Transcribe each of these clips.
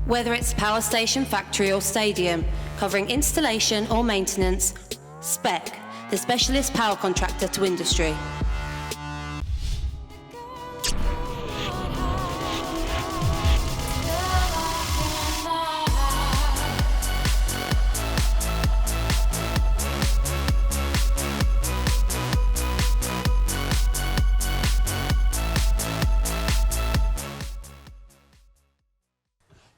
Whether it's power station, factory or stadium, covering installation or maintenance, Spec, the specialist power contractor to industry.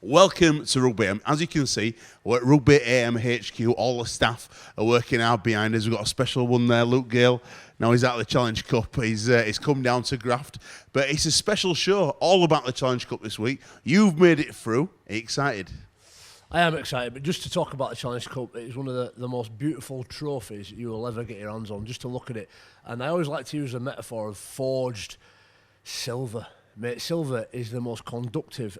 Welcome to Rugby AM. As you can see, we're at Rugby AM HQ. All the staff are working out behind us. We've got a special one there, Luke Gale. Now he's at the Challenge Cup. He's come down to graft. But it's a special show all about the Challenge Cup this week. You've made it through. Are you excited? I am excited, but just to talk about the Challenge Cup, it is one of the most beautiful trophies you will ever get your hands on, just to look at it. And I always like to use the metaphor of forged silver. Mate, silver is the most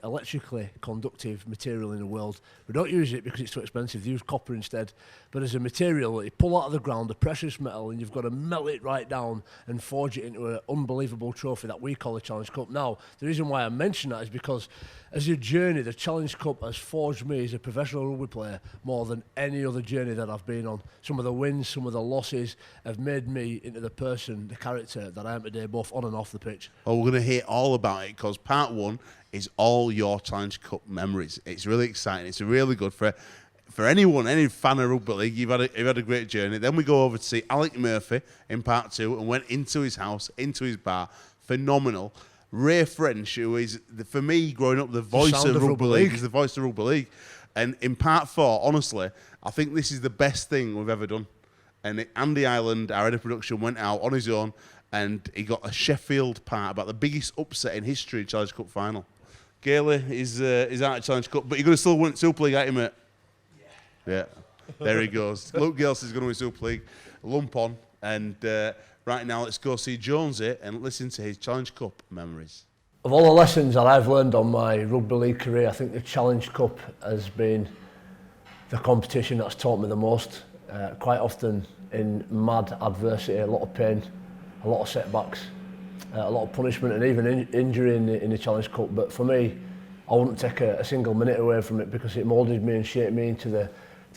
electrically conductive material in the world. We don't use it because it's too expensive. We use copper instead. But as a material that you pull out of the ground, a precious metal, and you've got to melt it right down and forge it into an unbelievable trophy that we call the Challenge Cup. Now, the reason why I mention that is because as a journey, the Challenge Cup has forged me as a professional rugby player more than any other journey that I've been on. Some of the wins, some of the losses have made me into the person, the character that I am today, both on and off the pitch. Oh, we're going to hear all about it because part one is all your Challenge Cup memories. It's really exciting. It's really good for anyone, any fan of rugby league. You've had a great journey. Then we go over to see Alec Murphy in part two and went into his house, into his bar. Phenomenal. Ray French, who is, for me, growing up, the voice of rugby league. He's the voice of rugby league. And in part four, honestly, I think this is the best thing we've ever done. And Andy Ireland, our head of production, went out on his own and he got a Sheffield part about the biggest upset in history, Challenge Cup final. Gailey is out of Challenge Cup, but you're going to still win Super League, aren't you, mate? Yeah. There he goes. Luke Gales is going to win Super League. Lump on. And right now, let's go see Jonesy and listen to his Challenge Cup memories. Of all the lessons that I've learned on my rugby league career, I think the Challenge Cup has been the competition that's taught me the most. Quite often in mad adversity, a lot of pain, a lot of setbacks, a lot of punishment and even injury in the Challenge Cup. But for me, I wouldn't take a single minute away from it because it moulded me and shaped me into the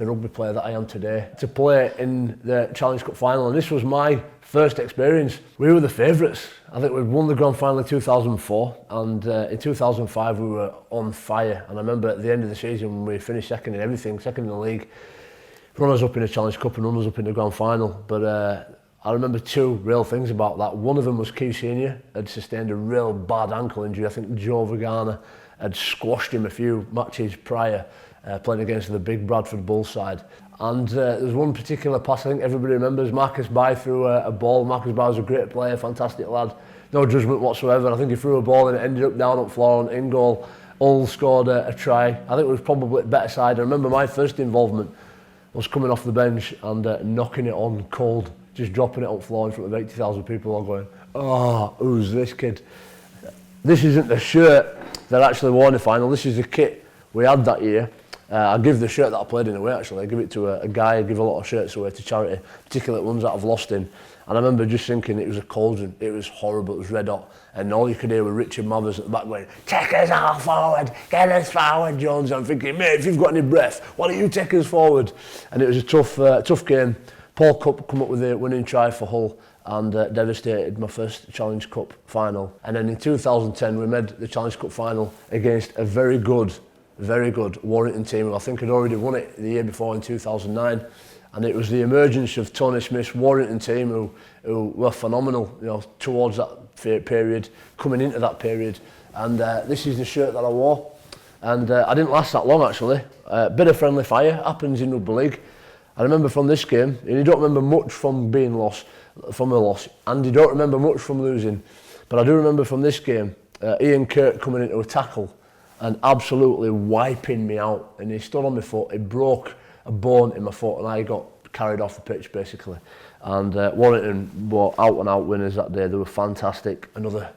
rugby player that I am today. To play in the Challenge Cup final, and this was my first experience. We were the favourites. I think we'd won the grand final in 2004, and in 2005 we were on fire. And I remember at the end of the season when we finished second in everything, second in the league, runners up in the Challenge Cup and runners up in the grand final. But I remember two real things about that. One of them was Kew Senior had sustained a real bad ankle injury. I think Joe Vagana had squashed him a few matches prior, playing against the big Bradford Bulls side. And there was one particular pass I think everybody remembers. Marcus Bai threw a ball. Marcus Bai was a great player, fantastic lad, no judgment whatsoever. I think he threw a ball and it ended up down up floor and in goal. Hull scored a try. I think it was probably a better side. I remember my first involvement was coming off the bench and knocking it on cold, just dropping it up floor in front of 80,000 people all going, oh, who's this kid? This isn't the shirt that I actually wore in the final. This is the kit we had that year. I give the shirt that I played in away actually. I give it to a guy. I give a lot of shirts away to charity, particularly ones that I've lost in. And I remember just thinking it was a cauldron. It was horrible. It was red hot. And all you could hear were Richard Mathers at the back going, take us all forward, get us forward, Jones. I'm thinking, mate, if you've got any breath, why don't you take us forward? And it was a tough game. Paul Cupp come up with a winning try for Hull and devastated my first Challenge Cup final. And then in 2010 we made the Challenge Cup final against a very good Warrington team who I think had already won it the year before in 2009. And it was the emergence of Tony Smith's Warrington team who were phenomenal, you know, towards that period, coming into that period. And this is the shirt that I wore. And I didn't last that long actually. Bit of friendly fire happens in rugby league. I remember from this game, and you don't remember much from a loss, and you don't remember much from losing, but I do remember from this game, Ian Kirk coming into a tackle and absolutely wiping me out, and he stood on my foot, he broke a bone in my foot, and I got carried off the pitch basically. And Warrington were out and out winners that day. They were fantastic. Another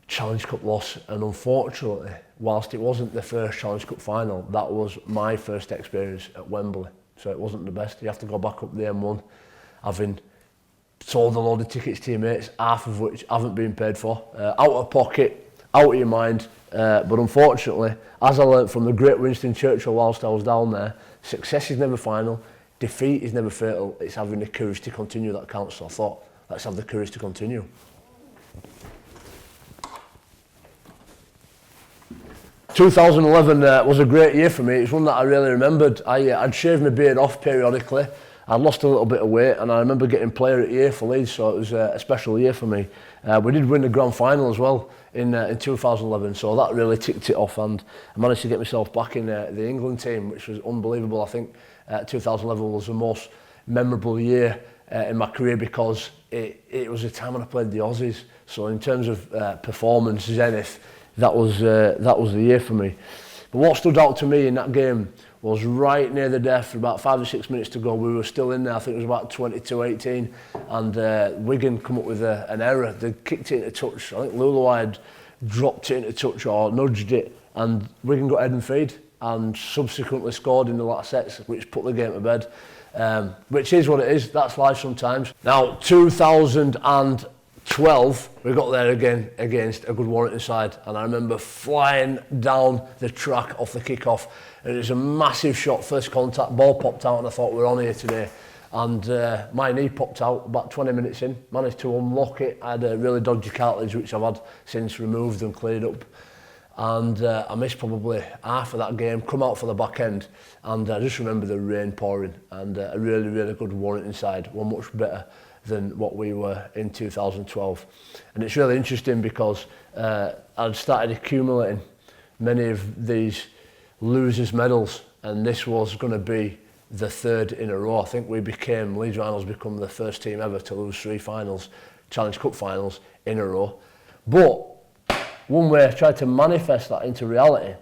Challenge Cup loss, and unfortunately, whilst it wasn't the first Challenge Cup final, that was my first experience at Wembley. So it wasn't the best. You have to go back up the M1, having sold a load of tickets to your mates, half of which haven't been paid for. Out of pocket, out of your mind. But unfortunately, as I learnt from the great Winston Churchill whilst I was down there, success is never final, defeat is never fatal, it's having the courage to continue that counts. So I thought, let's have the courage to continue. ...2011 was a great year for me. It's one that I really remembered. I'd shaved my beard off periodically. I'd lost a little bit of weight, and I remember getting player of the year for Leeds, so it was a special year for me. We did win the grand final as well in 2011, so that really ticked it off, and I managed to get myself back in the England team, which was unbelievable. I think 2011 was the most memorable year in my career because it was a time when I played the Aussies. So in terms of performance, zenith, that was the year for me. But what stood out to me in that game was right near the death, for about 5 or 6 minutes to go, we were still in there. I think it was about 22-18, and Wigan come up with an error. They kicked it into touch. I think Lulu had dropped it into touch or nudged it, and Wigan got head and feed and subsequently scored in the last sets, which put the game to bed. Which is what it is. That's life sometimes. Now, 2012, we got there again against a good Warrington side, and I remember flying down the track off the kick-off, and it was a massive shot, first contact, ball popped out, and I thought, we're on here today. And my knee popped out about 20 minutes in, managed to unlock it. I had a really dodgy cartilage, which I've had since removed and cleared up. And I missed probably half of that game, come out for the back end, and I just remember the rain pouring, and a really, really good Warrington side, were much better than what we were in 2012. And it's really interesting because I'd started accumulating many of these losers' medals, and this was going to be the third in a row. I think Leeds Rhinos become the first team ever to lose 3 finals, Challenge Cup finals in a row. But one way I tried to manifest that into reality,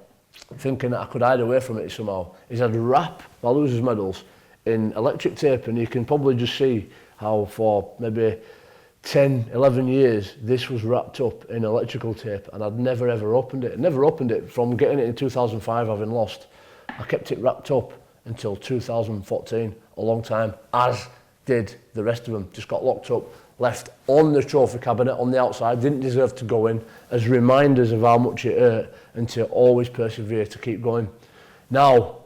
thinking that I could hide away from it somehow, is I'd wrap my losers' medals in electric tape, and you can probably just see how for maybe 10, 11 years this was wrapped up in electrical tape, and I'd never ever opened it. Never opened it from getting it in 2005 having lost. I kept it wrapped up until 2014, a long time, as did the rest of them. Just got locked up, left on the trophy cabinet on the outside, didn't deserve to go in, as reminders of how much it hurt, and to always persevere, to keep going. Now,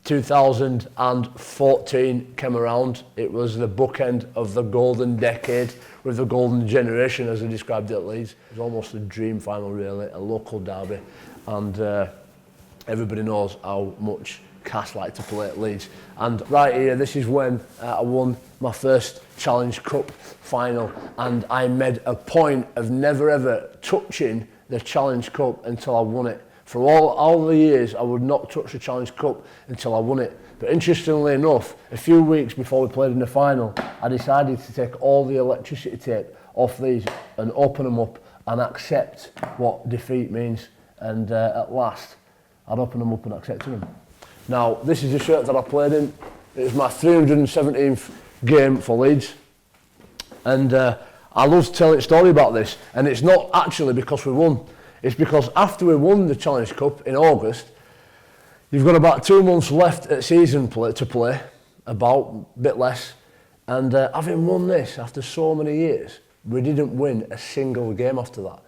2014 came around. It was the bookend of the golden decade, with the golden generation, as they described it at Leeds. It was almost a dream final, really, a local derby, and everybody knows how much Cass liked to play at Leeds. And right here, this is when I won my first Challenge Cup final, and I made a point of never ever touching the Challenge Cup until I won it. For all the years, I would not touch the Challenge Cup until I won it. But interestingly enough, a few weeks before we played in the final, I decided to take all the electricity tape off these and open them up and accept what defeat means. And at last, I'd opened them up and accepted them. Now, this is the shirt that I played in. It was my 317th game for Leeds. And I love telling a story about this. And it's not actually because we won. It's because after we won the Challenge Cup in August, you've got about 2 months left at season to play, about a bit less. And having won this after so many years, we didn't win a single game after that.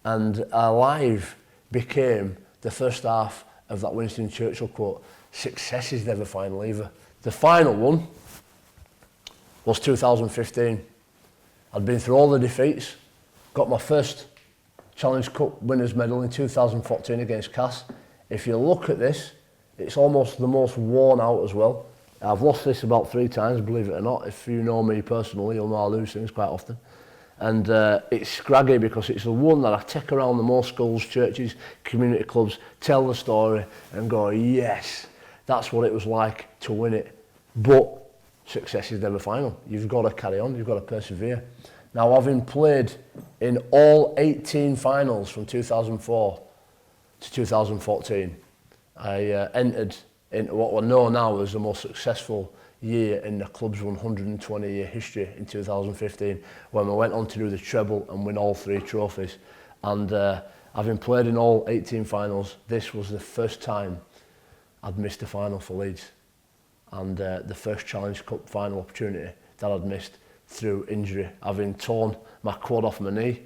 And our live became the first half of that Winston Churchill quote, "Success is never final either." The final one was 2015. I'd been through all the defeats, got my first Challenge Cup winners medal in 2014 against Cass. If you look at this, it's almost the most worn out as well. I've lost this about 3 times, believe it or not. If you know me personally, you'll know I lose things quite often. And it's scraggy because it's the one that I take around the most schools, churches, community clubs, tell the story and go, yes, that's what it was like to win it. But success is never final. You've got to carry on, you've got to persevere. Now, having played in all 18 finals from 2004 to 2014, I entered into what we know now as the most successful year in the club's 120-year history in 2015, when we went on to do the treble and win all 3 trophies. And having played in all 18 finals, this was the first time I'd missed a final for Leeds, and the first Challenge Cup final opportunity that I'd missed through injury, having torn my quad off my knee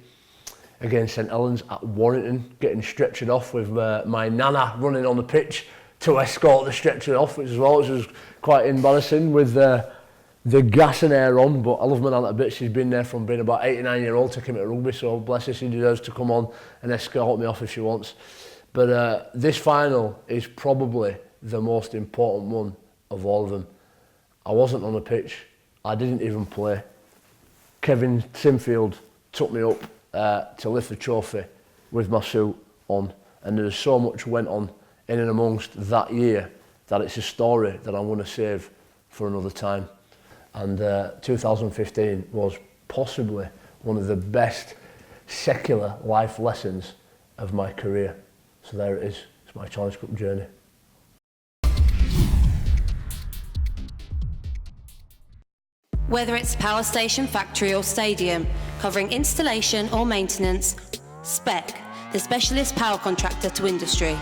against St Helens at Warrington, getting stretchered off with my nana running on the pitch to escort the stretcher off, which was quite embarrassing with the gas and air on. But I love my nana a bit. She's been there from being about 8 or 9 year old, taking me to rugby, so bless her, she deserves to come on and escort me off if she wants. But this final is probably the most important one of all of them. I wasn't on the pitch, I didn't even play. Kevin Sinfield took me up to lift the trophy with my suit on, and there's so much went on in and amongst that year that it's a story that I'm going to save for another time. And 2015 was possibly one of the best secular life lessons of my career. So there it is, it's my Challenge Cup journey. Whether it's power station, factory or stadium, covering installation or maintenance, Spec, the specialist power contractor to industry.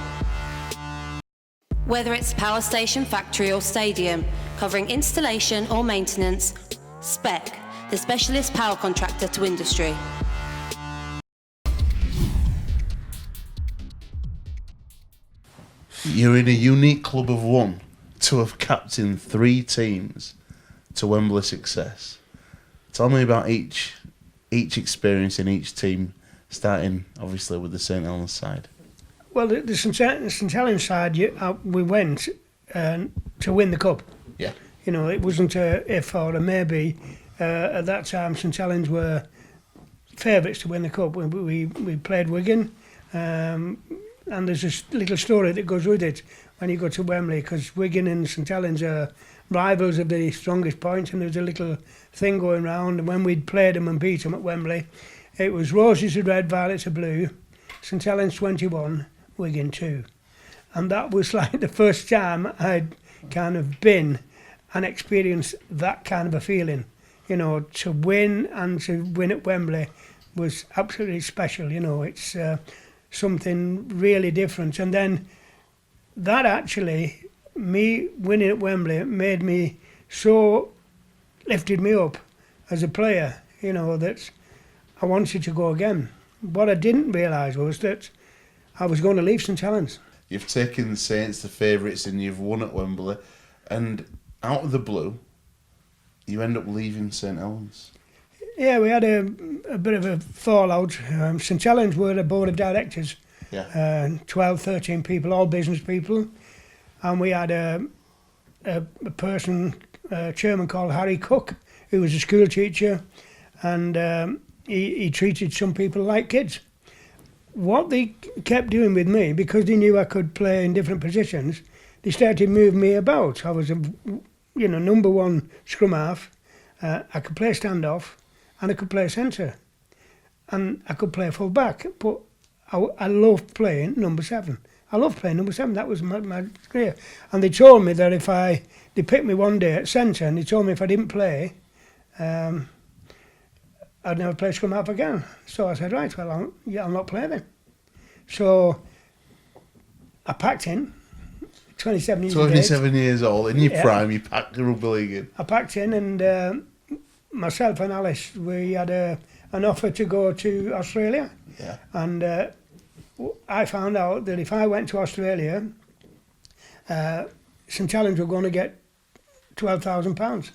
Whether it's power station, factory or stadium, covering installation or maintenance, Spec, the specialist power contractor to industry. You're in a unique club of one to have captained 3 teams to Wembley success. Tell me about each experience in each team, starting obviously with the St Helens side. Well, the St Helens side, we went to win the cup. Yeah. You know, it wasn't a if or a maybe. At that time, St Helens were favourites to win the cup. We played Wigan, and there's this little story that goes with it when you go to Wembley, because Wigan and St Helens are rivals of the strongest point, and there was a little thing going round, and when we'd played them and beat them at Wembley, it was roses are red, violets are blue, St Helens 21, Wigan 2. And that was like the first time I'd kind of been and experienced that kind of a feeling. You know, to win and to win at Wembley was absolutely special. You know, it's something really different. And then that actually, me winning at Wembley made me so, lifted me up as a player, you know, that I wanted to go again. What I didn't realise was that I was going to leave St Helens. You've taken the Saints to favourites and you've won at Wembley, and out of the blue, you end up leaving St Helens. Yeah, we had a bit of a fallout. St Helens were a board of directors, 12, 13 people, all business people, and we had a chairman called Harry Cook, who was a school teacher, and he treated some people like kids. What they kept doing with me, because they knew I could play in different positions, they started moving me about. I was number one scrum half, I could play standoff, and I could play centre, and I could play full back, but I loved playing number 7. I loved playing number 7, that was my career. And they told me that they picked me one day at centre, and they told me if I didn't play, I'd never play scrum half again. So I said, right, well, I'll not play then. So I packed in, 27 years old. 27 years old, in your prime, you packed the rugby league in. I packed in, and myself and Alice, we had an offer to go to Australia. Yeah. And I found out that if I went to Australia, St Helens were going to get £12,000.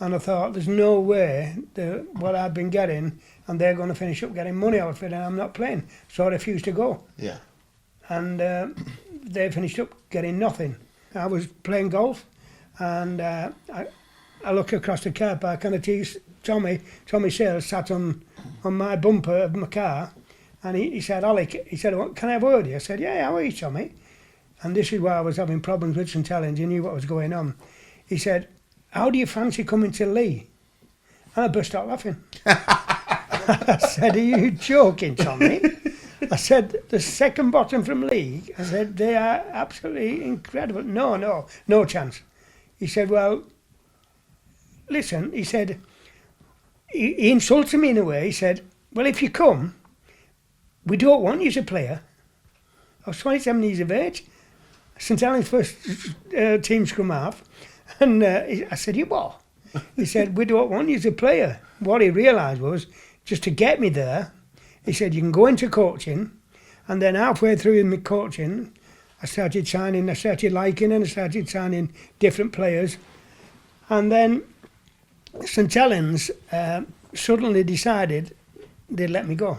And I thought, there's no way that what I've been getting, and they're going to finish up getting money out of it, and I'm not playing. So I refused to go. Yeah. And they finished up getting nothing. I was playing golf, and I look across the car park, and I see Tommy Sales sat on my bumper of my car, and he said, Alec, he said, can I have a word with you? I said, yeah, how are you, Tommy? And this is why I was having problems with St Helens. He knew what was going on. He said, how do you fancy coming to Leigh? And I burst out laughing. I said, are you joking, Tommy? I said, the second bottom from Leigh. I said, they are absolutely incredible. No chance. He said, well, listen, he said, he insulted me in a way. He said, well, if you come, we don't want you as a player. I was 27 years of age, St Helens first team scrum half. And I said, you what? He said, we don't want you as a player. What he realised was, just to get me there, He said, you can go into coaching, and then halfway through my coaching, I started liking and I started signing different players. And then St Helens suddenly decided they'd let me go.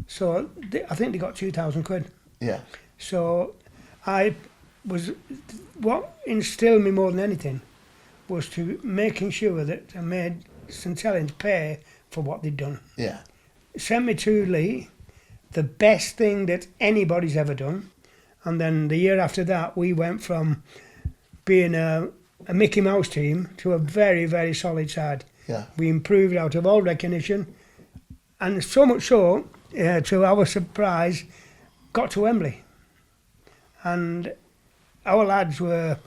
So I think they got £2,000. Yeah. So what instilled me more than anything was to making sure that I made St Helens pay for what they'd done. Yeah. Sent me to Leigh, the best thing that anybody's ever done. And then the year after that, we went from being a Mickey Mouse team to a very, very solid side. Yeah. We improved out of all recognition. And so much so, to our surprise, got to Wembley. And our lads were,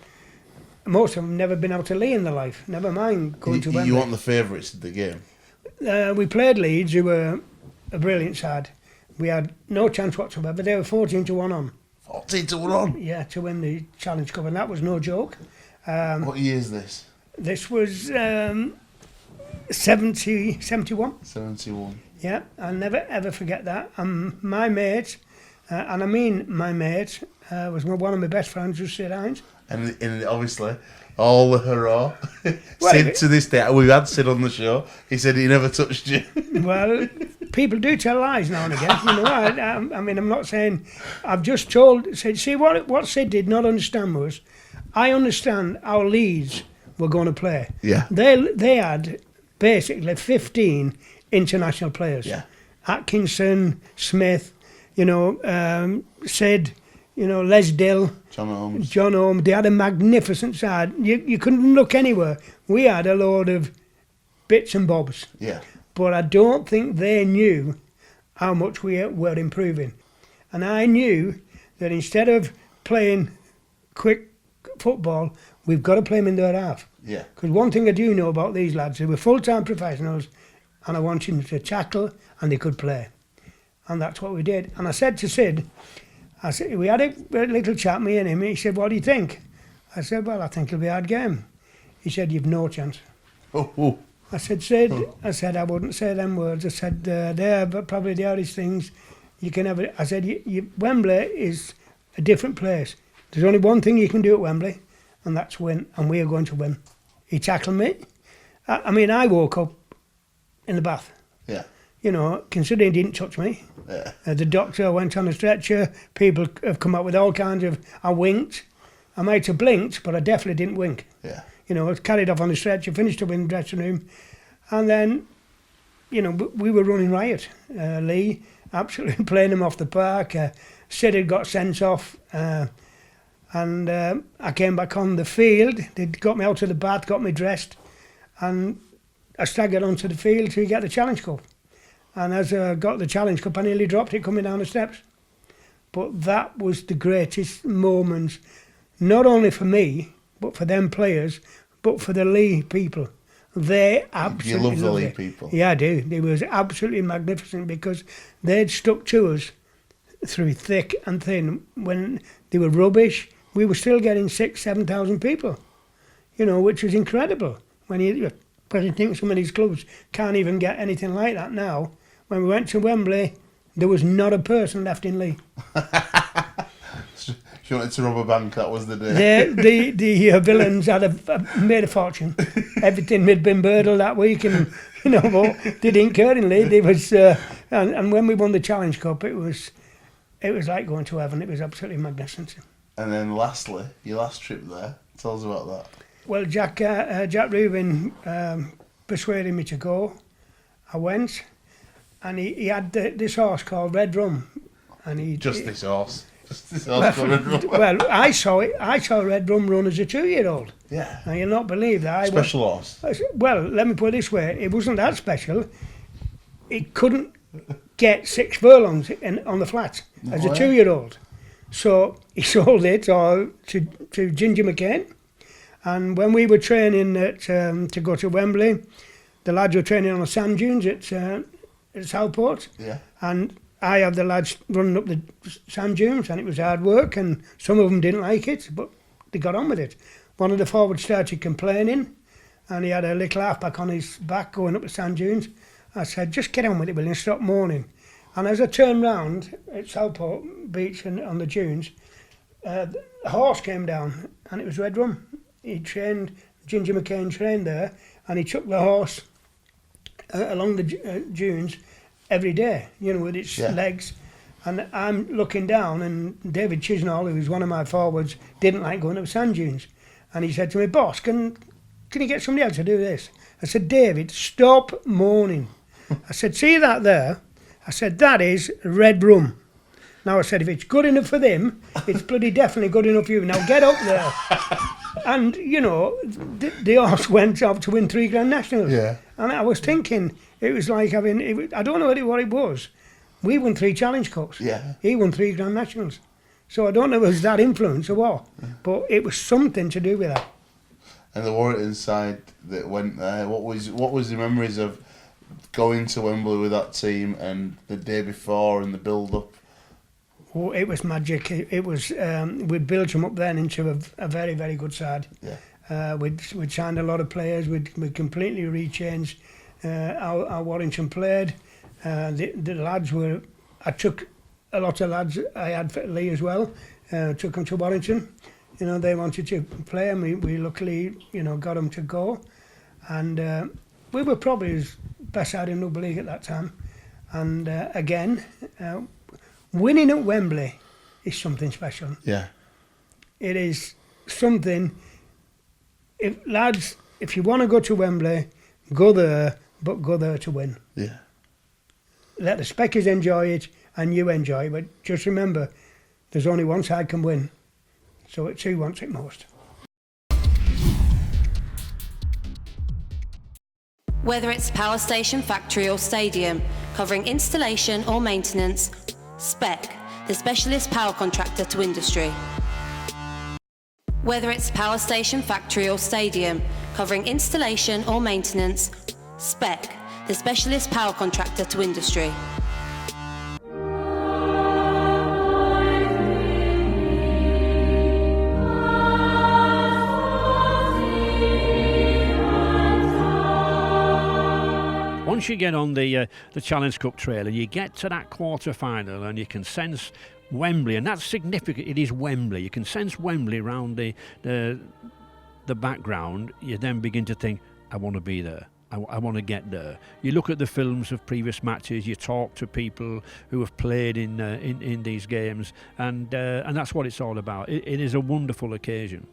most of them never been out to Leigh in their life, never mind going to Wembley. You want the favourites of the game? We played Leeds, who were a brilliant side. We had no chance whatsoever. They were 14-1 on. 14-1 on? Yeah, to win the Challenge Cup, and that was no joke. What year is this? This was 71. 71. Yeah, I'll never ever forget that. My mate, and I mean my mate, was one of my best friends, was Sid Hines. And obviously, all the hurrah. Well, Sid, to this day, we've had Sid on the show. He said he never touched you. Well, people do tell lies now and again. You know, I mean, I'm not saying. I've just told Sid. See, what Sid did not understand was, I understand how Leeds were going to play. Yeah. They had basically 15 international players. Yeah. Atkinson, Smith, Sid, Les Dill. John Holmes. They had a magnificent side. You couldn't look anywhere. We had a load of bits and bobs. Yeah. But I don't think they knew how much we were improving. And I knew that instead of playing quick football, we've got to play them in their half. Yeah. Because one thing I do know about these lads, they were full-time professionals, and I wanted them to tackle and they could play. And that's what we did. And I said to Sid, we had a little chat, me and him. He said, what do you think? I said, well, I think it'll be a hard game. He said, you've no chance. Oh. I said, Sid, I wouldn't say them words. I said, they're probably the hardest things you can ever... I said, Wembley is a different place. There's only one thing you can do at Wembley, and that's win, and we are going to win. He tackled me. I mean, I woke up in the bath. Yeah. Considering he didn't touch me. Yeah. The doctor went on a stretcher. People have come up with all kinds of... I winked. I might have blinked, but I definitely didn't wink. Yeah. I was carried off on the stretcher, finished up in the dressing room. And then, we were running riot. Leigh, absolutely playing him off the park. Sid had got sent off. And I came back on the field. They got me out of the bath, got me dressed. And I staggered onto the field to get the Challenge Cup. And as I got the Challenge Cup, I nearly dropped it coming down the steps. But that was the greatest moments, not only for me, but for them players, but for the Leigh people. They absolutely You love the Leigh people? Yeah, I do. They was absolutely magnificent because they'd stuck to us through thick and thin. When they were rubbish, we were still getting 6,000, 7,000 people, which was incredible. When you think some of these clubs can't even get anything like that now. When we went to Wembley, there was not a person left in Leigh. She wanted to rob a bank, that was the day. The villains had made a fortune. Everything had been burgled that week, and but they didn't care in Leigh. They was, and when we won the Challenge Cup, it was like going to heaven. It was absolutely magnificent. And then lastly, your last trip there. Tell us about that. Well, Jack Rubin persuaded me to go. I went, and he had this horse called Red Rum, and this horse. Well, I saw it. I saw Red Rum run as a 2-year-old. Yeah. Now, you'll not believe that. Special horse. Well, let me put it this way. It wasn't that special. It couldn't get 6 furlongs on the flat as a 2-year-old. So he sold it to Ginger McCain. And when we were training to go to Wembley, the lads were training on the sand dunes at Southport. Yeah. And I had the lads running up the sand dunes, and it was hard work, and some of them didn't like it, but they got on with it. One of the forwards started complaining, and he had a little halfback on his back going up the sand dunes. I said, just get on with it, will you, stop moaning. And as I turned round at Southport Beach and on the dunes, a horse came down, and it was Red Rum. He trained, Ginger McCain trained there, and he took the horse along the dunes every day, you know, with its legs. And I'm looking down, and David Chisnall, who was one of my forwards, didn't like going up sand dunes. And he said to me, "Boss, can you get somebody else to do this?" I said, "David, stop moaning." I said, "See that there?" I said, "That is Red Rum." Now I said, if it's good enough for them, it's bloody definitely good enough for you. Now get up there. And, you know, the horse went off to win 3 Grand Nationals. Yeah. And I was thinking, it was like having, I don't know what it was. We won 3 Challenge Cups. Yeah. He won 3 Grand Nationals. So I don't know if it was that influence or what, but it was something to do with that. And the Warrington side that went there, what was the memories of going to Wembley with that team and the day before and the build-up? Oh, it was magic. It was. We built them up then into a very, very good side. Yeah. We'd signed a lot of players. We'd completely rechanged how Warrington played. The lads were. I took a lot of lads I had for Leigh as well. Took them to Warrington. You know, they wanted to play, and we luckily, you know, got them to go. And we were probably his best side in Rugby League at that time. And again. Winning at Wembley is something special. Yeah. It is something. If you want to go to Wembley, go there, but go there to win. Yeah. Let the Speckers enjoy it, and you enjoy it. But just remember, there's only one side can win. So it's who wants it most. Whether it's power station, factory or stadium, covering installation or maintenance, Spec, the specialist power contractor to industry. Whether it's power station, factory or stadium, covering installation or maintenance, Spec, the specialist power contractor to industry. Once you get on the Challenge Cup trail and you get to that quarter final and you can sense Wembley, and that's significant. It is Wembley. You can sense Wembley around the background. You then begin to think, I want to be there. I want to get there. You look at the films of previous matches. You talk to people who have played in these games, and that's what it's all about. It is a wonderful occasion.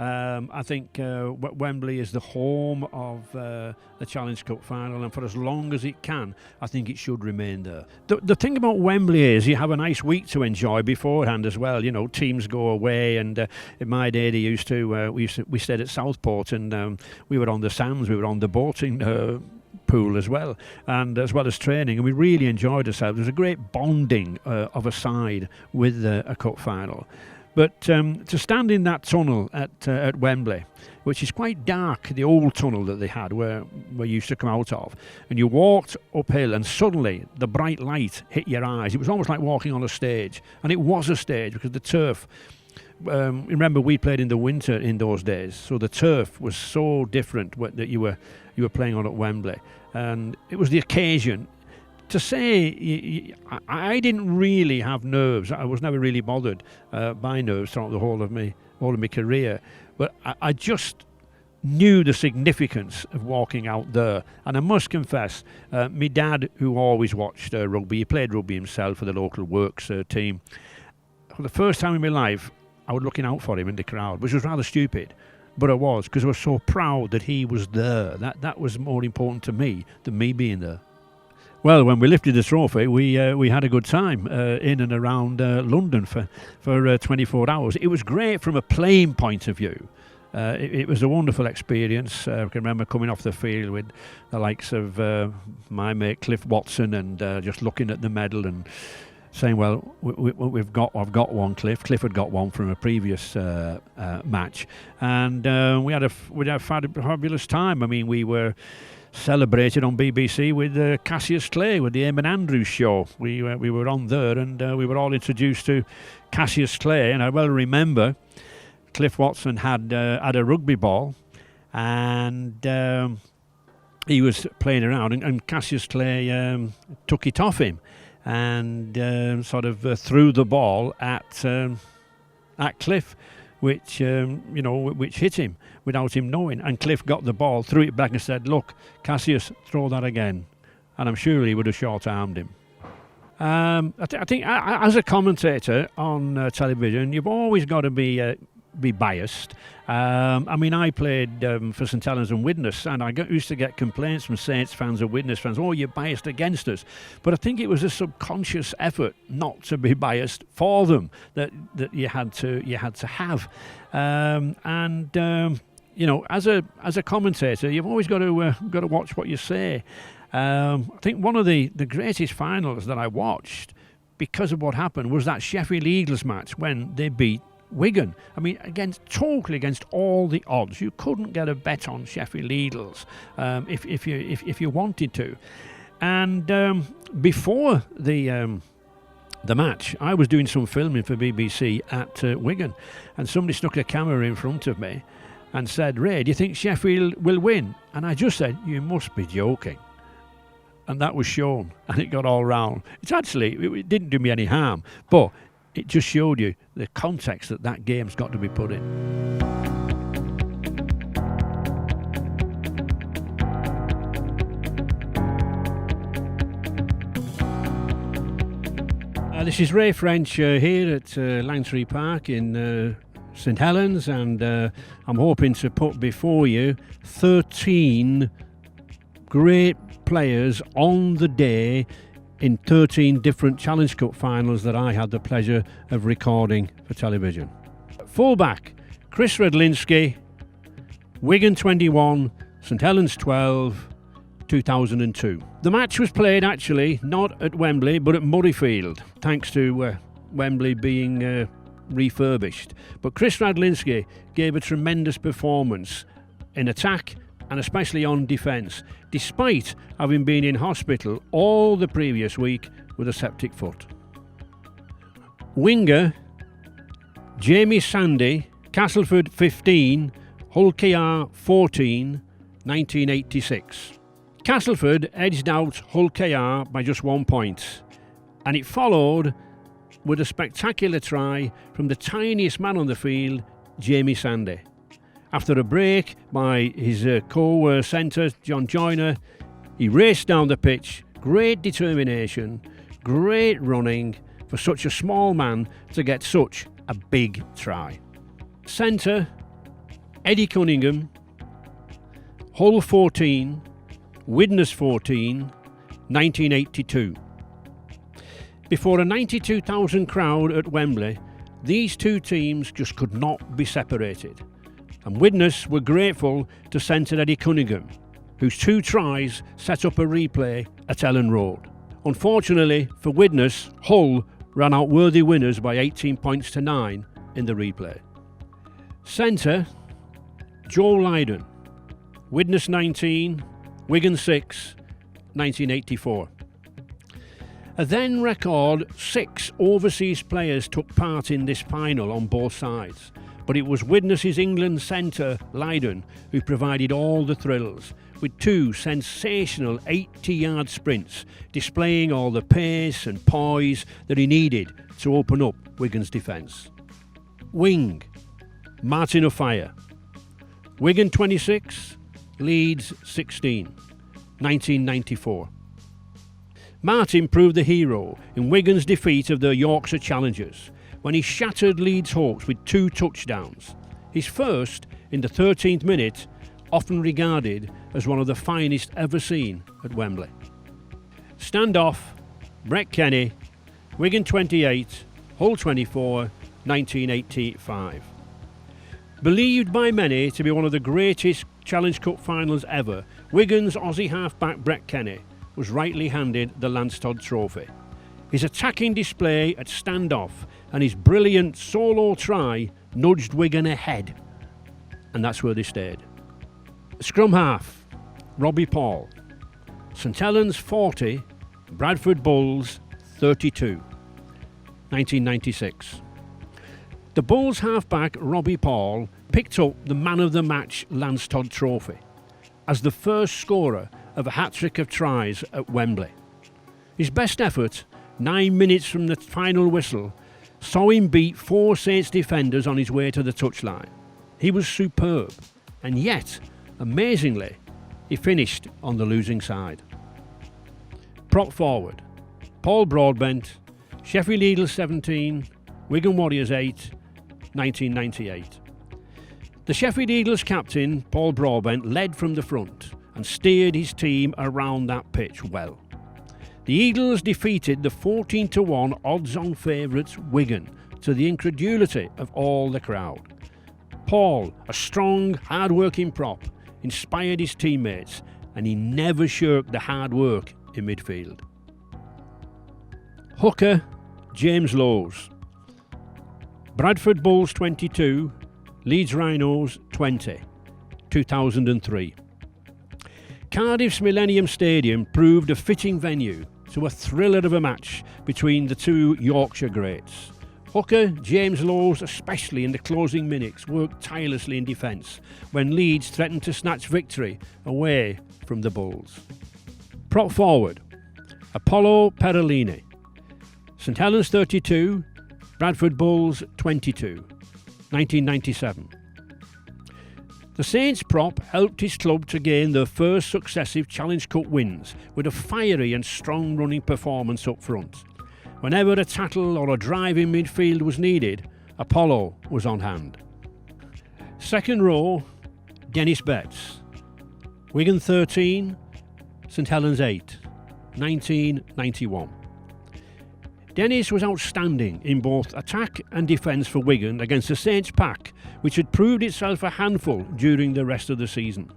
I think Wembley is the home of the Challenge Cup final, and for as long as it can, I think it should remain there. The thing about Wembley is you have a nice week to enjoy beforehand as well. You know, teams go away, and in my day they used to we stayed at Southport, and we were on the sands, we were on the boating pool as well as training, and we really enjoyed ourselves. There was a great bonding of a side with a cup final. But to stand in that tunnel at Wembley, which is quite dark, the old tunnel that they had where you used to come out of, and you walked uphill and suddenly the bright light hit your eyes. It was almost like walking on a stage, and it was a stage because the turf, remember we played in the winter in those days, so the turf was so different that you were playing on at Wembley, and it was the occasion. To say, I didn't really have nerves. I was never really bothered by nerves throughout the whole of my career. But I just knew the significance of walking out there. And I must confess, my dad, who always watched rugby, he played rugby himself for the local works team. For the first time in my life, I was looking out for him in the crowd, which was rather stupid. But I was, because I was so proud that he was there. That was more important to me than me being there. Well, when we lifted the trophy, we had a good time in and around London for 24 hours. It was great from a playing point of view. It was a wonderful experience. I can remember coming off the field with the likes of my mate Cliff Watson and just looking at the medal and saying, "Well, I've got one, Cliff." Cliff had got one from a previous match, and we had a fabulous time. I mean, we were celebrated on BBC with Cassius Clay with the Eamon Andrews show. We were on there, and we were all introduced to Cassius Clay. And I well remember Cliff Watson had a rugby ball, and he was playing around, and Cassius Clay took it off him. and threw the ball at Cliff, which which hit him without him knowing. And Cliff got the ball, threw it back, and said, "Look, Cassius, throw that again." And I'm sure he would have short-armed him. I think as a commentator on television, you've always got to be biased. I played for St Helens and Widnes, and I used to get complaints from Saints fans and Widnes fans, "Oh, you're biased against us." But I think it was a subconscious effort not to be biased for them that you had to have. As a commentator, you've always got to watch what you say. I think one of the greatest finals that I watched because of what happened was that Sheffield Eagles match when they beat Wigan. Totally against all the odds. You couldn't get a bet on Sheffield Eagles if you wanted to. And before the match, I was doing some filming for BBC at Wigan, and somebody stuck a camera in front of me and said, "Ray, do you think Sheffield will win?" And I just said, "You must be joking." And that was shown, and it got all round. It didn't do me any harm, but it just showed you the context that game's got to be put in. This is Ray French here at Langtree Park in St Helens, and I'm hoping to put before you 13 great players on the day in 13 different Challenge Cup finals that I had the pleasure of recording for television. Fullback, Chris Redlinski, Wigan 21, St Helens 12, 2002. The match was played actually not at Wembley but at Murrayfield, thanks to Wembley being refurbished. But Chris Radlinski gave a tremendous performance in attack and especially on defence, despite having been in hospital all the previous week with a septic foot. Winger, Jamie Sandy, Castleford 15, Hull KR 14, 1986. Castleford edged out Hull KR by just 1 point, and it followed with a spectacular try from the tiniest man on the field, Jamie Sandy. After a break by his co-centre, John Joyner, he raced down the pitch. Great determination, great running for such a small man to get such a big try. Centre, Eddie Cunningham, Hull 14, Widnes 14, 1982. Before a 92,000 crowd at Wembley, these two teams just could not be separated. And Widnes were grateful to centre Eddie Cunningham, whose 2 tries set up a replay at Ellen Road. Unfortunately for Widnes, Hull ran out worthy winners by 18 points to 9 in the replay. Centre, Joe Lydon, Widnes 19, Wigan 6, 1984. A then record 6 overseas players took part in this final on both sides. But it was Widnes' England centre, Lydon, who provided all the thrills, with 2 sensational 80-yard sprints, displaying all the pace and poise that he needed to open up Wigan's defence. Wing, Martin O'Fire, Wigan 26, Leeds 16, 1994. Martin proved the hero in Wigan's defeat of the Yorkshire Challengers, when he shattered Leeds Hawks with 2 touchdowns, his first in the 13th minute, often regarded as one of the finest ever seen at Wembley. Standoff, Brett Kenny, Wigan 28, Hull 24, 1985. Believed by many to be one of the greatest Challenge Cup finals ever, Wigan's Aussie halfback Brett Kenny was rightly handed the Lance Todd Trophy. His attacking display at standoff and his brilliant solo try nudged Wigan ahead, and that's where they stayed. Scrum half, Robbie Paul, St Helens 40, Bradford Bulls 32, 1996. The Bulls halfback Robbie Paul picked up the Man of the Match Lance Todd Trophy as the first scorer of a hat-trick of tries at Wembley. His best effort 9 minutes from the final whistle, saw him beat 4 Saints defenders on his way to the touchline. He was superb, and yet, amazingly, he finished on the losing side. Prop forward, Paul Broadbent, Sheffield Eagles 17, Wigan Warriors 8, 1998. The Sheffield Eagles captain, Paul Broadbent, led from the front and steered his team around that pitch well. The Eagles defeated the 14-1 odds-on favourites Wigan to the incredulity of all the crowd. Paul, a strong, hard-working prop, inspired his teammates, and he never shirked the hard work in midfield. Hooker, James Lowes. Bradford Bulls 22, Leeds Rhinos 20, 2003. Cardiff's Millennium Stadium proved a fitting venue to a thriller of a match between the two Yorkshire greats. Hooker, James Lowes, especially in the closing minutes, worked tirelessly in defence when Leeds threatened to snatch victory away from the Bulls. Prop forward, Apollo Perolini. St Helens 32, Bradford Bulls 22, 1997. The Saints prop helped his club to gain their first successive Challenge Cup wins with a fiery and strong running performance up front. Whenever a tackle or a drive in midfield was needed, Apollo was on hand. Second row, Dennis Betts. Wigan 13, St Helens 8, 1991. Dennis was outstanding in both attack and defence for Wigan against the Saints pack, which had proved itself a handful during the rest of the season.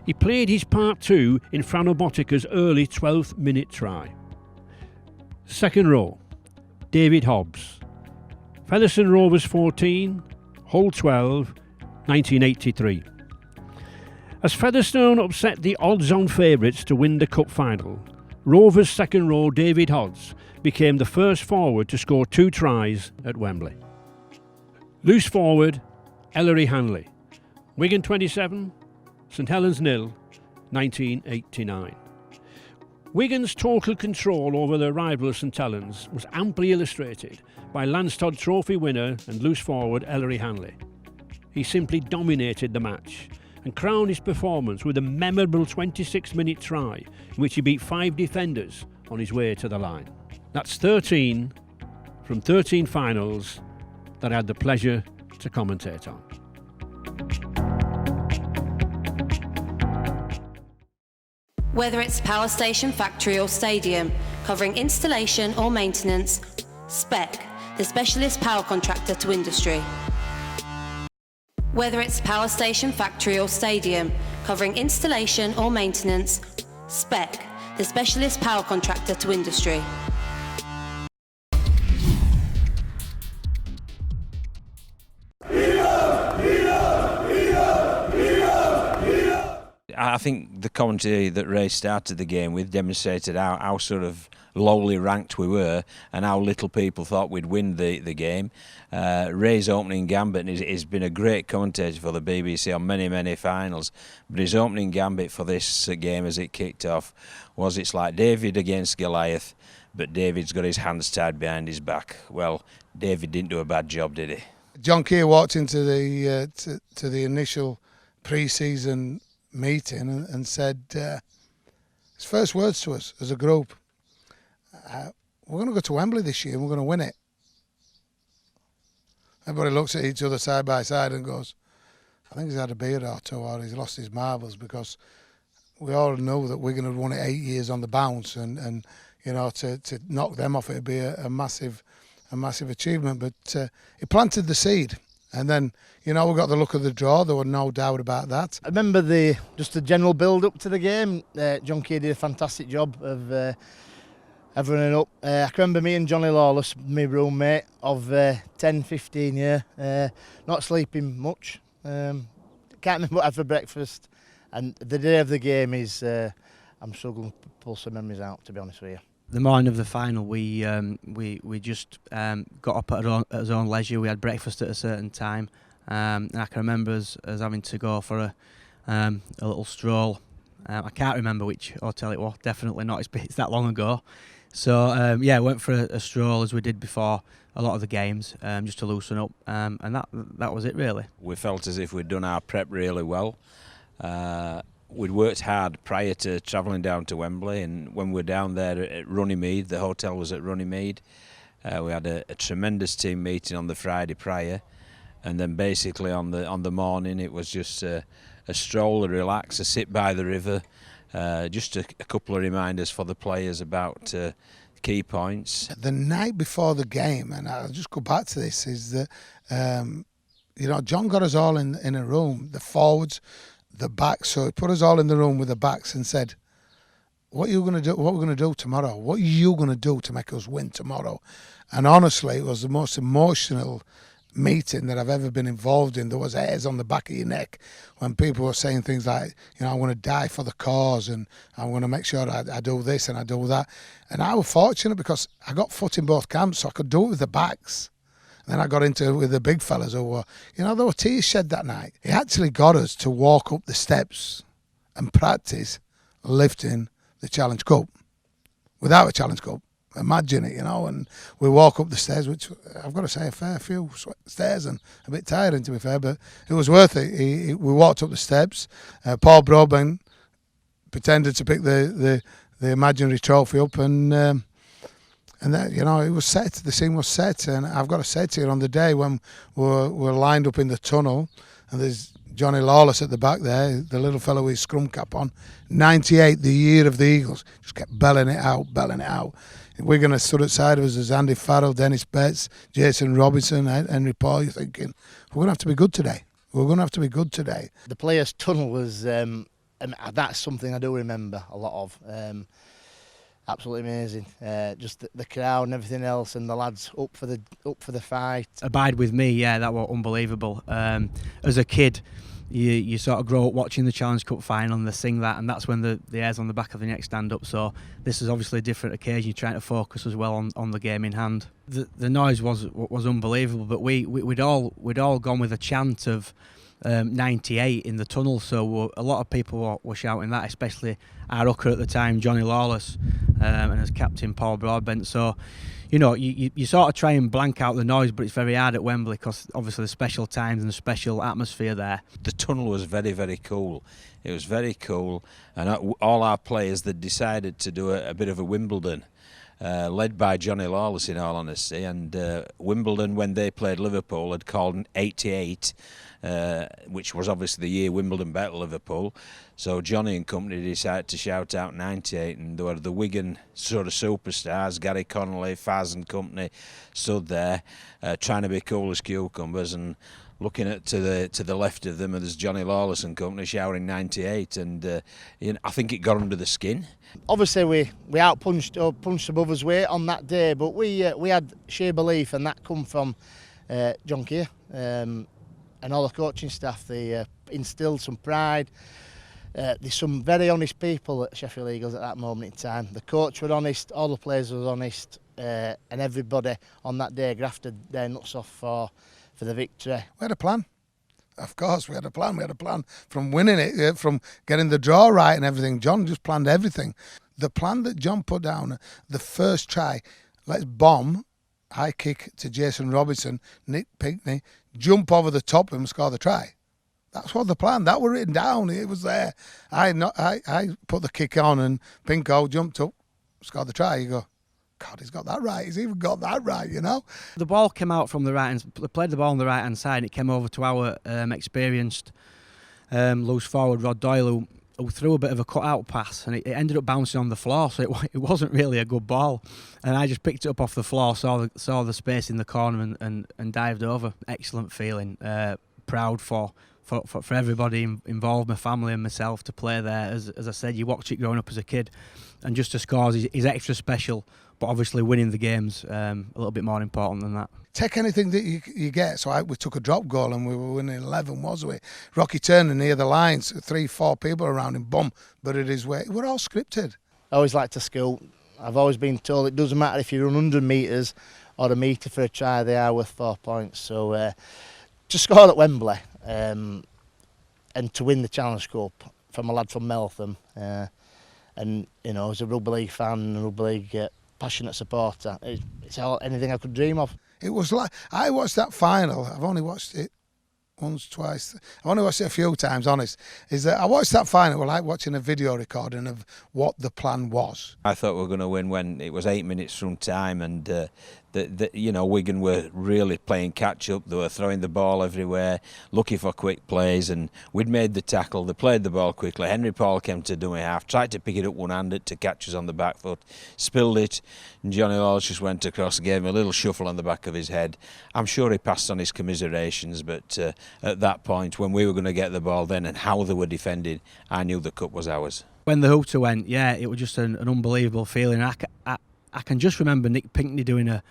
He played his part too in Frano Bottica's early 12th minute try. Second row, David Hobbs. Featherstone Rovers 14, Hull 12, 1983. As Featherstone upset the odds-on favourites to win the cup final, Rovers' second row David Hobbs became the first forward to score 2 tries at Wembley. Loose forward, Ellery Hanley. Wigan 27, St Helens 0, 1989. Wigan's total control over their rival St Helens was amply illustrated by Lance Todd Trophy winner and loose forward Ellery Hanley. He simply dominated the match and crowned his performance with a memorable 26-minute try in which he beat 5 defenders on his way to the line. That's 13 from 13 finals that I had the pleasure to commentate on. Whether it's power station, factory or stadium, covering installation or maintenance, Spec, the specialist power contractor to industry. Whether it's power station, factory or stadium, covering installation or maintenance, Spec, the specialist power contractor to industry. I think the commentary that Ray started the game with demonstrated how sort of lowly ranked we were and how little people thought we'd win the game. Ray's opening gambit has been a great commentator for the BBC on many finals, but his opening gambit for this game as it kicked off was it's like David against Goliath, but David's got his hands tied behind his back. Well, David didn't do a bad job, did he? John Keir walked into the to the initial pre-season meeting and said his first words to us as a group, we're going to go to Wembley this year and we're going to win it. Everybody looks at each other side by side and goes, I think he's had a beer or two or he's lost his marbles, because we all know that Wigan had won it 8 years on the bounce, and you know, to knock them off it would be a massive achievement. But it planted the seed. And then, you know, we got the look of the draw. There were no doubt about that. I remember the general build-up to the game. John Keir did a fantastic job of everything up. I can remember me and Johnny Lawless, my roommate of 10, 15 years, not sleeping much. Can't remember what I had for breakfast. And the day of the game is, I'm struggling to pull some memories out, to be honest with you. The morning of the final, we just got up at our own leisure. We had breakfast at a certain time, and I can remember us having to go for a little stroll. I can't remember which hotel it was. Definitely not. It's that long ago. So yeah, went for a stroll as we did before a lot of the games, just to loosen up, and that was it really. We felt as if we'd done our prep really well. We'd worked hard prior to travelling down to Wembley, and when we were down there at Runnymede, the hotel was at Runnymede. We had a tremendous team meeting on the Friday prior, and then basically on the morning it was just a stroll, a relax, a sit by the river, just a couple of reminders for the players about key points. The night before the game, and I'll just go back to this, is that John got us all in a room, the forwards, the backs. So he put us all in the room with the backs and said, "What are you going to do? What we're going to do tomorrow? What are you going to do to make us win tomorrow?" And honestly, it was the most emotional meeting that I've ever been involved in. There was hairs on the back of your neck when people were saying things like, I want to die for the cause, and I want to make sure I do this and I do that. And I was fortunate because I got foot in both camps, so I could do it with the backs. And then I got into it with the big fellas who were, there were tears shed that night. He actually got us to walk up the steps and practice lifting the Challenge Cup without a Challenge Cup. Imagine it, and we walk up the stairs, which I've got to say a fair few stairs and a bit tiring to be fair, but it was worth it. We walked up the steps. Paul Broadbent pretended to pick the imaginary trophy up, and then, it was set. The scene was set, and I've got to say to you, on the day when we're lined up in the tunnel, and there's Johnny Lawless at the back there, the little fellow with his scrum cap on, 98, the year of the Eagles, just kept belling it out. Wigan stood outside of us as Andy Farrell, Dennis Betts, Jason Robinson, Henry Paul. You're thinking, we're going to have to be good today. The players' tunnel was, that's something I do remember a lot of. Absolutely amazing. Just the crowd and everything else, and the lads up for the fight. Abide with me, yeah, that was unbelievable. As a kid, you sort of grow up watching the Challenge Cup final and they sing that, and that's when the hairs on the back of the neck stand up. So this is obviously a different occasion. You're trying to focus as well on the game in hand. The noise was unbelievable, but we'd all gone with a chant of 98 in the tunnel, so a lot of people were shouting that, especially our hooker at the time, Johnny Lawless, and as captain Paul Broadbent. So you sort of try and blank out the noise, but it's very hard at Wembley because obviously the special times and the special atmosphere there. The tunnel was very, very cool. It was very cool, and all our players, they decided to do a bit of a Wimbledon, led by Johnny Lawless in all honesty, and Wimbledon, when they played Liverpool, had called 88, which was obviously the year Wimbledon beat Liverpool. So Johnny and company decided to shout out 98, and there were the Wigan sort of superstars, Gary Connolly, Faz and company, stood there trying to be cool as cucumbers, and looking to the left of them, and there's Johnny Lawless and company shouting 98, and I think it got under the skin. Obviously we punched above us weight on that day, but we had sheer belief, and that come from John Keir and all the coaching staff. They instilled some pride. There's some very honest people at Sheffield Eagles at that moment in time. The coach was honest, all the players were honest, and everybody on that day grafted their nuts off for the victory. We had a plan. Of course, we had a plan. We had a plan from winning it, from getting the draw right and everything. John just planned everything. The plan that John put down, the first try, let's bomb, high kick to Jason Robinson, Nick Pinkney, jump over the top of him and score the try. That's what the plan. That was written down. It was there. I put the kick on, and Pinko jumped up, scored the try. You go, God, he's got that right. He's even got that right, The ball came out from the right hand. They played the ball on the right hand side, and it came over to our experienced loose forward Rod Doyle, who threw a bit of a cut-out pass, and it ended up bouncing on the floor, so it wasn't really a good ball. And I just picked it up off the floor, saw the space in the corner, and dived over. Excellent feeling. Proud for everybody involved, my family and myself, to play there. As I said, you watch it growing up as a kid, and just to score is extra special, but obviously winning the game's a little bit more important than that. Take anything that you get. So we took a drop goal and we were winning 11, wasn't we? Rocky Turner near the lines, 3-4 people around him, boom, but it is where we're all scripted. I always like to scout. I've always been told it doesn't matter if you run 100 metres or a metre for a try, they are worth 4 points. So to score at Wembley and to win the Challenge Cup from a lad from Meltham, and as a rugby league fan, rugby league passionate supporter. It's anything I could dream of. It was like, I watched that final, I've only watched it once, twice, I've only watched it a few times, honest, is that I watched that final, like watching a video recording of what the plan was. I thought we were going to win when it was 8 minutes from time, and Wigan were really playing catch up. They were throwing the ball everywhere, looking for quick plays, and we'd made the tackle. They played the ball quickly. Henry Paul came to dummy half, tried to pick it up one-handed to catch us on the back foot, spilled it, and Johnny Lawless just went across, gave him a little shuffle on the back of his head. I'm sure he passed on his commiserations, but at that point, when we were going to get the ball then and how they were defending, I knew the cup was ours. When the hooter went, it was just an unbelievable feeling. I can just remember Nick Pinkney doing a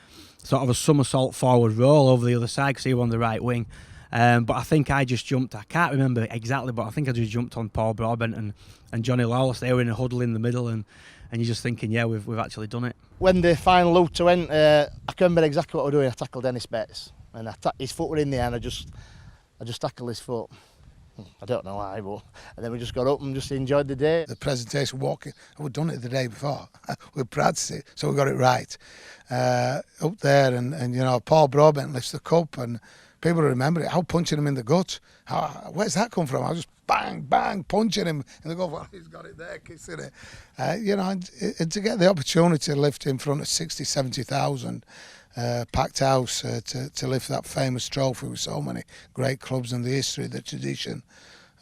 sort of a somersault forward roll over the other side because he was on the right wing. But I think I just jumped, I can't remember exactly, but I think I just jumped on Paul Broadbent and Johnny Lawless. They were in a huddle in the middle, and you're just thinking, we've actually done it. When the final hooter went, I can remember exactly what I was doing. I tackled Dennis Betts, and his foot were in the air, and I just tackled his foot. I don't know why, but and then we just got up and just enjoyed the day. The presentation walking, we'd done it the day before. We practiced it, so we got it right. Up there, and Paul Broadbent lifts the cup, and people remember it. How punching him in the gut? Where's that come from? I was just bang, bang, punching him in the gut. Well, he's got it there, kissing it. And to get the opportunity to lift in front of 60, 70,000. Packed house to lift that famous trophy with so many great clubs and the history, the tradition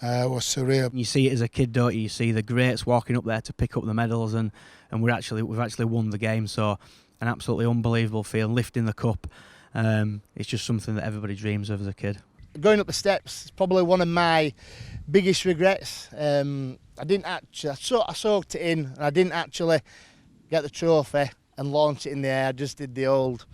was surreal. You see it as a kid, don't you? You see the greats walking up there to pick up the medals, and we've actually won the game. So an absolutely unbelievable feeling, lifting the cup. It's just something that everybody dreams of as a kid. Going up the steps is probably one of my biggest regrets. I soaked it in, and I didn't actually get the trophy and launch it in the air. I just did the old,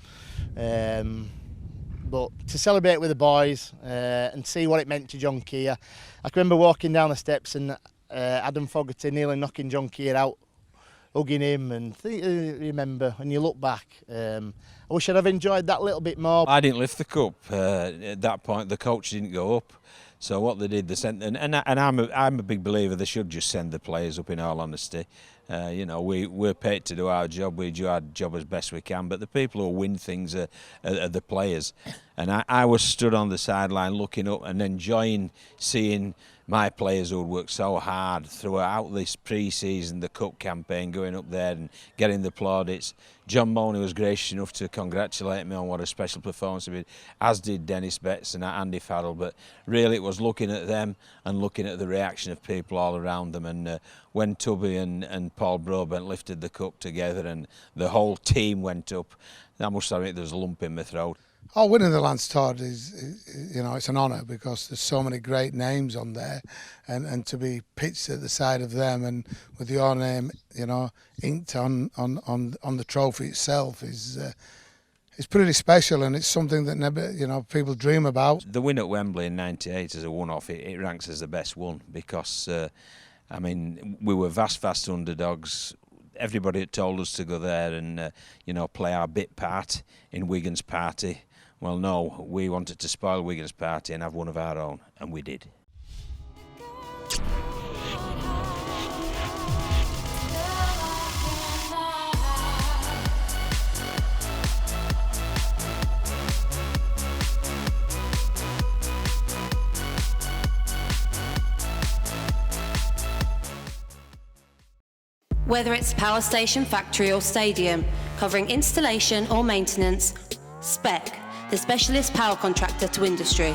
but to celebrate with the boys and see what it meant to John Keir. I can remember walking down the steps and Adam Fogarty nearly knocking John Keir out, hugging him, and remember when you look back, I wish I'd have enjoyed that a little bit more. I didn't lift the cup at that point. The coach didn't go up. So what they did, they sent, and I'm a big believer they should just send the players up. In all honesty, we're paid to do our job. We do our job as best we can. But the people who win things are the players. And I was stood on the sideline looking up and enjoying seeing my players who had worked so hard throughout this pre-season, the cup campaign, going up there and getting the plaudits. John Money was gracious enough to congratulate me on what a special performance he did, as did Dennis Betts and Andy Farrell. But really it was looking at them and looking at the reaction of people all around them. And when Tubby and Paul Broadbent lifted the cup together and the whole team went up, I must admit there was a lump in my throat. Oh, winning the Lance Todd is it's an honour because there's so many great names on there, and to be pitched at the side of them and with your name, inked on the trophy itself is pretty special, and it's something that never, people dream about. The win at Wembley in '98 as a one-off, it ranks as the best one because, we were vast underdogs. Everybody had told us to go there and, play our bit part in Wigan's party. Well, no, we wanted to spoil Wigan's party and have one of our own, and we did. Whether it's power station, factory or stadium, covering installation or maintenance, Spec, the specialist power contractor to industry.